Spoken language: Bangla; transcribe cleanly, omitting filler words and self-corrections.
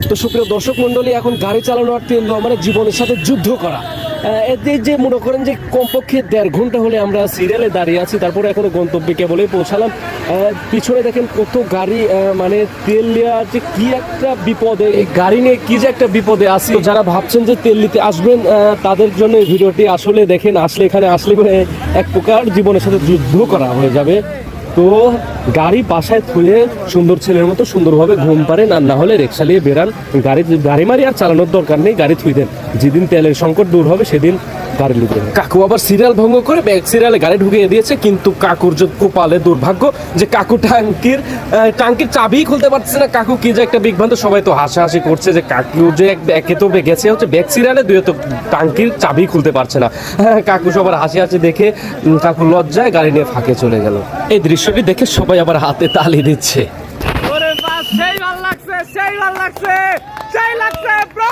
তো সুপ্রিয় দর্শক মন্ডলী, এখন গাড়ি চালানো আর তেল দেওয়া মানে জীবনের সাথে যুদ্ধ করা। এতে যে মনে করেন যে কমপক্ষে 1.5 ঘন্টা হলে আমরা সিরিয়ালে দাঁড়িয়ে আছি, তারপরে এখনো গন্তব্যে কেবলই পৌঁছালাম। পিছনে দেখেন কত গাড়ি, মানে তেল দেওয়া যে কি একটা বিপদে, এই গাড়ি নিয়ে কি যে একটা বিপদে আছে। যারা ভাবছেন যে তেল নিতে আসবেন তাদের জন্য এই ভিডিওটি আসলে দেখেন, আসলে এখানে আসলে এক প্রকার জীবনের সাথে যুদ্ধ করা হয়ে যাবে। তো গাড়ি বাসায় থুয়ে সুন্দর ছেলের মতো সুন্দরভাবে ঘুম পারেন, আর না হলে রিক্সা নিয়ে বেরান। গাড়ি মারি আর চালানোর দরকার নেই, গাড়ি থুই দেন। যেদিন তেলের সংকট দূর হবে সেদিন গাড়ি লুকে। কাকু আবার সিরিয়াল ভঙ্গ করে ব্যাক সিরিয়ালে গাড়ি ঢুকিয়ে দিয়েছে, কিন্তু কাকুর যে কপালে দুর্ভাগ্য যে কাকু টাঙ্কির চাবি খুলতে পারছে না। কাকু কি যে একটা বিভ্রান্ত, সবাই তো হাসাহাসি করছে যে কাকু যে একে তো গেছে হচ্ছে ব্যাক সিরিয়ালে, দুই তো টাঙ্কির চাবি খুলতে পারছে না। কাকু সবার হাসি হাসি দেখে কাকু লজ্জায় গাড়ি নিয়ে ফাঁকে চলে গেল। এই দৃশ্যটি দেখে সবাই আবার হাতে তালি দিচ্ছে। সেই ভালো লাগছে, সেই ভালো লাগছে, সেই লাগছে ব্রো।